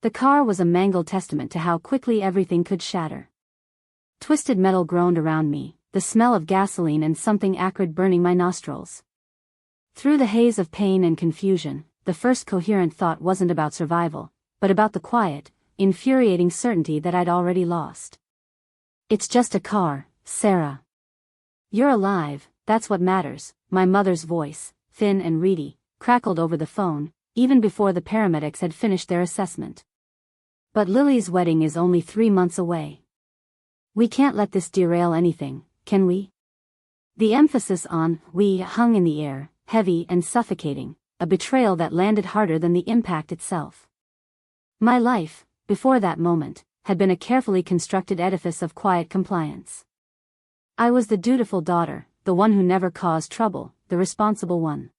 The car was a mangled testament to how quickly everything could shatter. Twisted metal groaned around me, the smell of gasoline and something acrid burning my nostrils. Through the haze of pain and confusion, the first coherent thought wasn't about survival, but about the quiet, infuriating certainty that I'd already lost. It's just a car, Sarah. You're alive, that's what matters, my mother's voice, thin and reedy, crackled over the phone, even before the paramedics had finished their assessment. But Lily's wedding is only 3 months away. We can't let this derail anything, can we? The emphasis on "we" hung in the air, heavy and suffocating, a betrayal that landed harder than the impact itself. My life, before that moment, had been a carefully constructed edifice of quiet compliance. I was the dutiful daughter, the one who never caused trouble, the responsible one.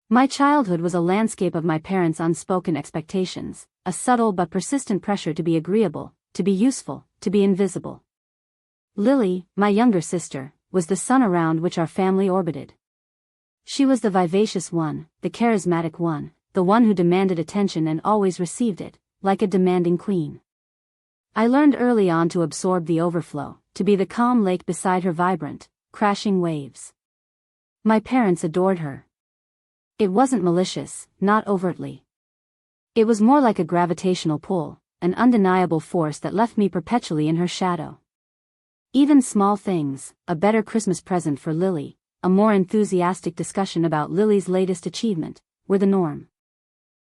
My childhood was a landscape of my parents' unspoken expectations, a subtle but persistent pressure to be agreeable, to be useful, to be invisible. Lily, my younger sister, was the sun around which our family orbited. She was the vivacious one, the charismatic one, the one who demanded attention and always received it, like a demanding queen. I learned early on to absorb the overflow, to be the calm lake beside her vibrant, crashing waves. My parents adored her. It wasn't malicious, not overtly. It was more like a gravitational pull, an undeniable force that left me perpetually in her shadow. Even small things, a better Christmas present for Lily, a more enthusiastic discussion about Lily's latest achievement, were the norm.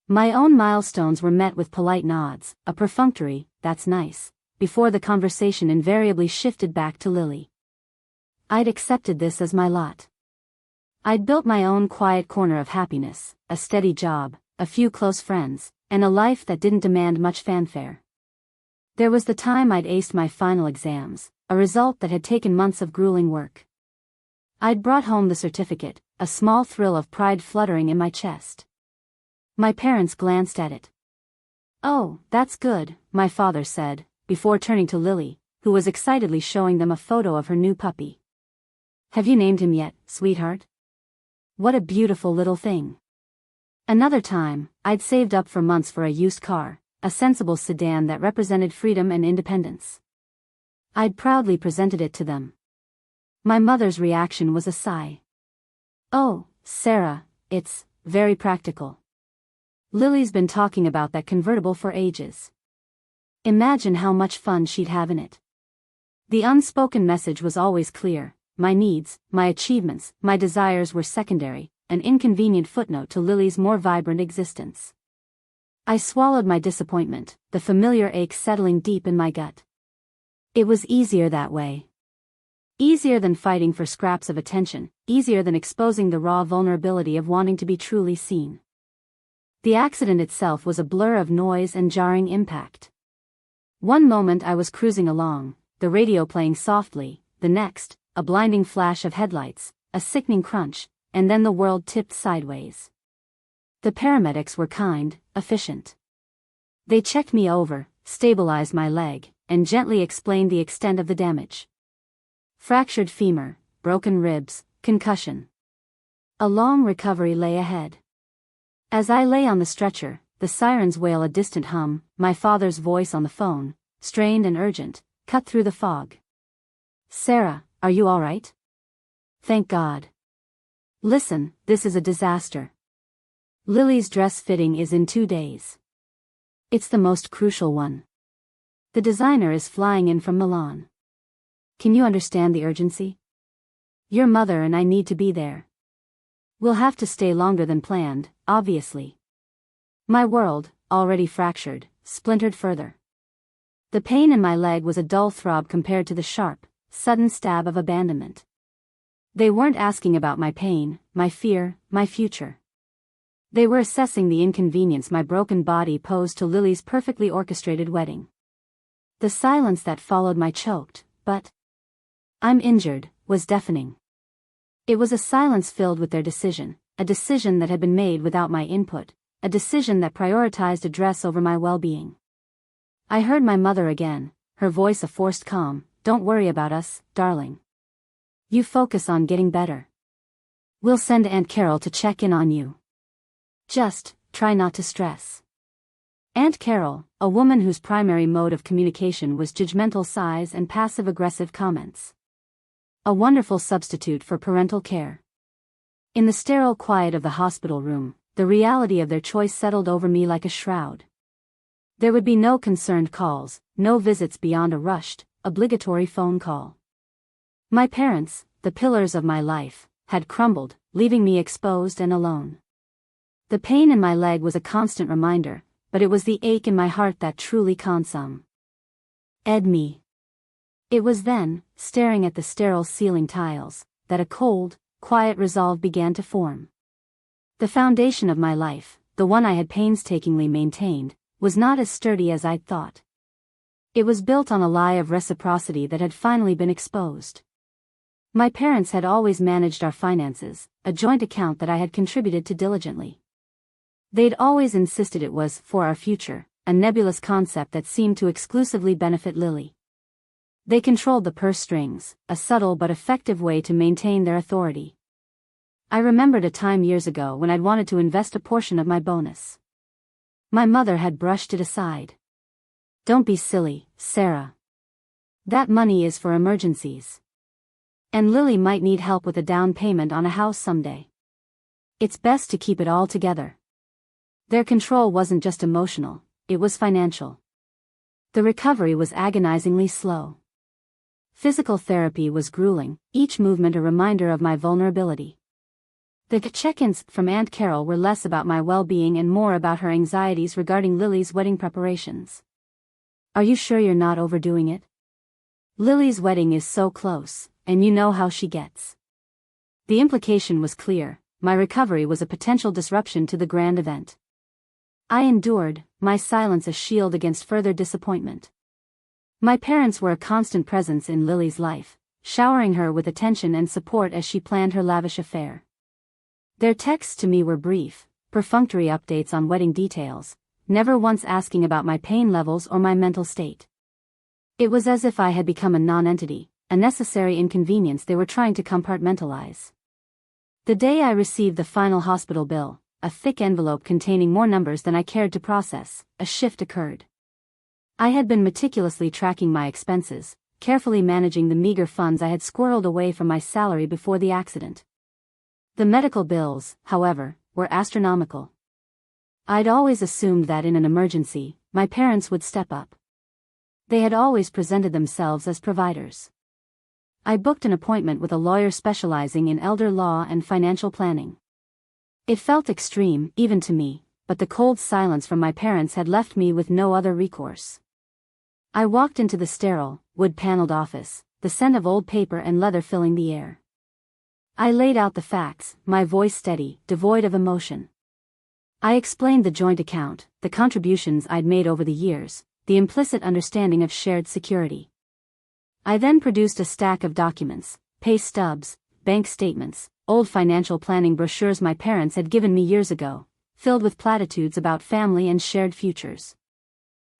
My own milestones were met with polite nods, a perfunctory, "that's nice," before the conversation invariably shifted back to Lily. I'd accepted this as my lot. I'd built my own quiet corner of happiness, a steady job, a few close friends, and a life that didn't demand much fanfare. There was the time I'd aced my final exams, a result that had taken months of grueling work. I'd brought home the certificate, a small thrill of pride fluttering in my chest. My parents glanced at it. "Oh, that's good," my father said, before turning to Lily, who was excitedly showing them a photo of her new puppy. "Have you named him yet, sweetheart? What a beautiful little thing." Another time, I'd saved up for months for a used car, a sensible sedan that represented freedom and independence. I'd proudly presented it to them. My mother's reaction was a sigh. "Oh, Sarah, it's very practical. Lily's been talking about that convertible for ages. Imagine how much fun she'd have in it." The unspoken message was always clear: my needs, my achievements, my desires were secondary, an inconvenient footnote to Lily's more vibrant existence. I swallowed my disappointment, the familiar ache settling deep in my gut. It was easier that way. Easier than fighting for scraps of attention, easier than exposing the raw vulnerability of wanting to be truly seen. The accident itself was a blur of noise and jarring impact. One moment I was cruising along, the radio playing softly, the next, a blinding flash of headlights, a sickening crunch, and then the world tipped sideways. The paramedics were kind, efficient. They checked me over, stabilized my leg, and gently explained the extent of the damage. Fractured femur, broken ribs, concussion. A long recovery lay ahead. As I lay on the stretcher, the sirens wail a distant hum, my father's voice on the phone, strained and urgent, cut through the fog. "Sarah, are you all right?" "Thank God." "Listen, this is a disaster. Lily's dress fitting is in 2 days. It's the most crucial one. The designer is flying in from Milan. Can you understand the urgency? Your mother and I need to be there. We'll have to stay longer than planned, obviously." My world, already fractured, splintered further. The pain in my leg was a dull throb compared to the sharp, sudden stab of abandonment. They weren't asking about my pain, my fear, my future. They were assessing the inconvenience my broken body posed to Lily's perfectly orchestrated wedding. The silence that followed my choked, but "I'm injured," was deafening. It was a silence filled with their decision, a decision that had been made without my input, a decision that prioritized a dress over my well-being. I heard my mother again, her voice a forced calm. "Don't worry about us, darling. You focus on getting better. We'll send Aunt Carol to check in on you. Just try not to stress." Aunt Carol, a woman whose primary mode of communication was judgmental sighs and passive-aggressive comments. A wonderful substitute for parental care. In the sterile quiet of the hospital room, the reality of their choice settled over me like a shroud. There would be no concerned calls, no visits beyond a rushed, obligatory phone call. My parents, the pillars of my life, had crumbled, leaving me exposed and alone. The pain in my leg was a constant reminder, but it was the ache in my heart that truly consumed me. It was then, staring at the sterile ceiling tiles, that a cold, quiet resolve began to form. The foundation of my life, the one I had painstakingly maintained, was not as sturdy as I'd thought. It was built on a lie of reciprocity that had finally been exposed. My parents had always managed our finances, a joint account that I had contributed to diligently. They'd always insisted it was for our future, a nebulous concept that seemed to exclusively benefit Lily. They controlled the purse strings, a subtle but effective way to maintain their authority. I remembered a time years ago when I'd wanted to invest a portion of my bonus. My mother had brushed it aside. "Don't be silly, Sarah. That money is for emergencies. And Lily might need help with a down payment on a house someday. It's best to keep it all together." Their control wasn't just emotional, it was financial. The recovery was agonizingly slow. Physical therapy was grueling, each movement a reminder of my vulnerability. The check-ins from Aunt Carol were less about my well-being and more about her anxieties regarding Lily's wedding preparations. "Are you sure you're not overdoing it? Lily's wedding is so close, and you know how she gets." The implication was clear: my recovery was a potential disruption to the grand event. I endured, my silence a shield against further disappointment. My parents were a constant presence in Lily's life, showering her with attention and support as she planned her lavish affair. Their texts to me were brief, perfunctory updates on wedding details, never once asking about my pain levels or my mental state. It was as if I had become a non-entity, a necessary inconvenience they were trying to compartmentalize. The day I received the final hospital bill, a thick envelope containing more numbers than I cared to process, a shift occurred. I had been meticulously tracking my expenses, carefully managing the meager funds I had squirreled away from my salary before the accident. The medical bills, however, were astronomical. I'd always assumed that in an emergency, my parents would step up. They had always presented themselves as providers. I booked an appointment with a lawyer specializing in elder law and financial planning. It felt extreme, even to me, but the cold silence from my parents had left me with no other recourse. I walked into the sterile, wood-paneled office, the scent of old paper and leather filling the air. I laid out the facts, my voice steady, devoid of emotion. I explained the joint account, the contributions I'd made over the years, the implicit understanding of shared security. I then produced a stack of documents, pay stubs, bank statements, old financial planning brochures my parents had given me years ago, filled with platitudes about family and shared futures.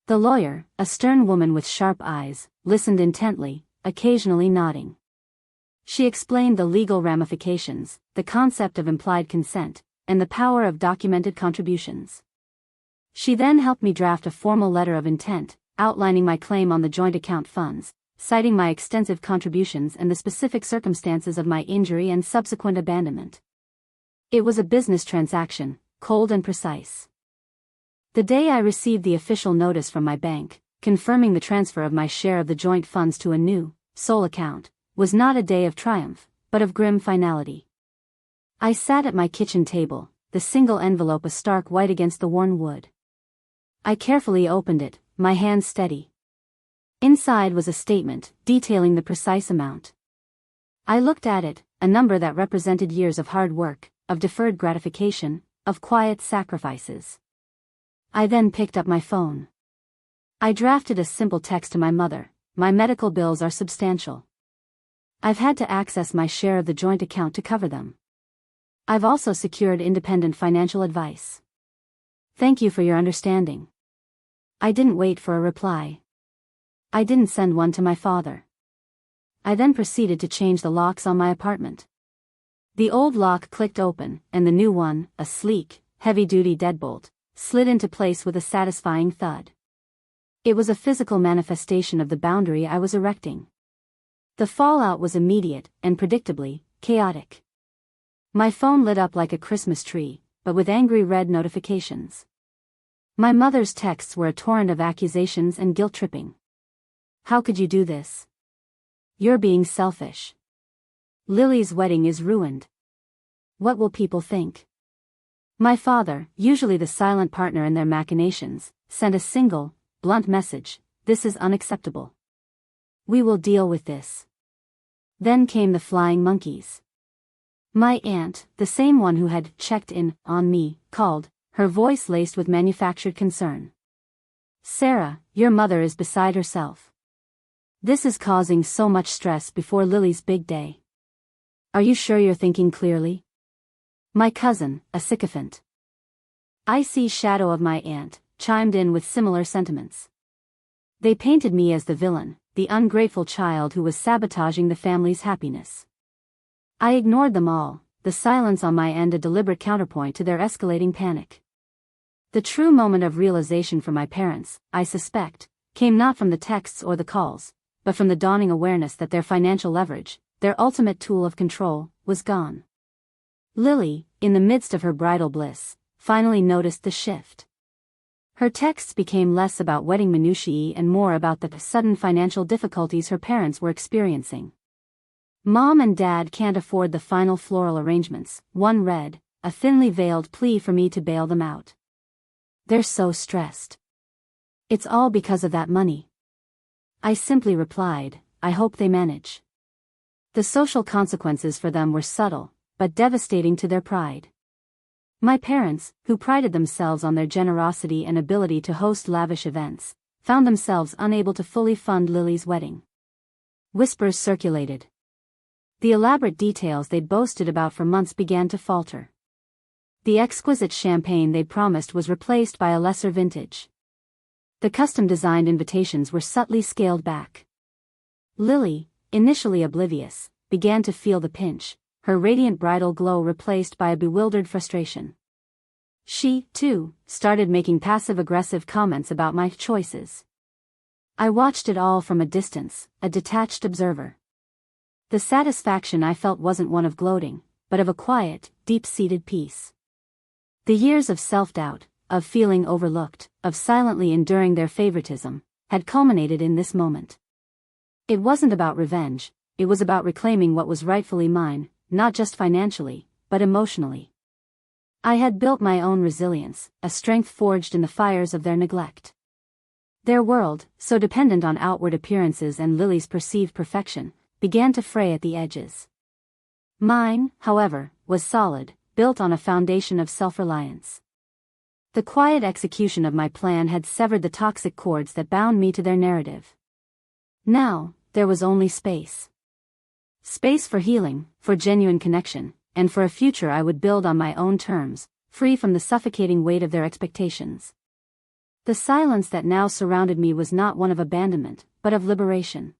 The lawyer, a stern woman with sharp eyes, listened intently, occasionally nodding. She explained the legal ramifications, the concept of implied consent, and the power of documented contributions. She then helped me draft a formal letter of intent, outlining my claim on the joint account funds, citing my extensive contributions and the specific circumstances of my injury and subsequent abandonment. It was a business transaction, cold and precise. The day I received the official notice from my bank, confirming the transfer of my share of the joint funds to a new, sole account, was not a day of triumph, but of grim finality. I sat at my kitchen table, the single envelope a stark white against the worn wood. I carefully opened it, my hand steady. Inside was a statement, detailing the precise amount. I looked at it, a number that represented years of hard work, of deferred gratification, of quiet sacrifices. I then picked up my phone. I drafted a simple text to my mother: "My medical bills are substantial. I've had to access my share of the joint account to cover them. I've also secured independent financial advice. Thank you for your understanding." I didn't wait for a reply. I didn't send one to my father. I then proceeded to change the locks on my apartment. The old lock clicked open, and the new one, a sleek, heavy-duty deadbolt, slid into place with a satisfying thud. It was a physical manifestation of the boundary I was erecting. The fallout was immediate and predictably chaotic. My phone lit up like a Christmas tree, but with angry red notifications. My mother's texts were a torrent of accusations and guilt-tripping. How could you do this? You're being selfish. Lily's wedding is ruined. What will people think? My father, usually the silent partner in their machinations, sent a single, blunt message: this is unacceptable. We will deal with this. Then came the flying monkeys. My aunt, the same one who had checked in on me, called, her voice laced with manufactured concern. Sarah, your mother is beside herself. This is causing so much stress before Lily's big day. Are you sure you're thinking clearly? My cousin, a sycophant. Icy shadow of my aunt, chimed in with similar sentiments. They painted me as the villain, the ungrateful child who was sabotaging the family's happiness. I ignored them all, the silence on my end a deliberate counterpoint to their escalating panic. The true moment of realization for my parents, I suspect, came not from the texts or the calls, but from the dawning awareness that their financial leverage, their ultimate tool of control, was gone. Lily, in the midst of her bridal bliss, finally noticed the shift. Her texts became less about wedding minutiae and more about the sudden financial difficulties her parents were experiencing. Mom and Dad can't afford the final floral arrangements, one read, a thinly veiled plea for me to bail them out. They're so stressed. It's all because of that money. I simply replied, I hope they manage. The social consequences for them were subtle, but devastating to their pride. My parents, who prided themselves on their generosity and ability to host lavish events, found themselves unable to fully fund Lily's wedding. Whispers circulated. The elaborate details they'd boasted about for months began to falter. The exquisite champagne they'd promised was replaced by a lesser vintage. The custom-designed invitations were subtly scaled back. Lily, initially oblivious, began to feel the pinch, her radiant bridal glow replaced by a bewildered frustration. She, too, started making passive-aggressive comments about my choices. I watched it all from a distance, a detached observer. The satisfaction I felt wasn't one of gloating, but of a quiet, deep-seated peace. The years of self-doubt, of feeling overlooked, of silently enduring their favoritism, had culminated in this moment. It wasn't about revenge, it was about reclaiming what was rightfully mine, not just financially, but emotionally. I had built my own resilience, a strength forged in the fires of their neglect. Their world, so dependent on outward appearances and Lily's perceived perfection, began to fray at the edges. Mine, however, was solid, built on a foundation of self-reliance. The quiet execution of my plan had severed the toxic cords that bound me to their narrative. Now, there was only space. Space for healing, for genuine connection, and for a future I would build on my own terms, free from the suffocating weight of their expectations. The silence that now surrounded me was not one of abandonment, but of liberation.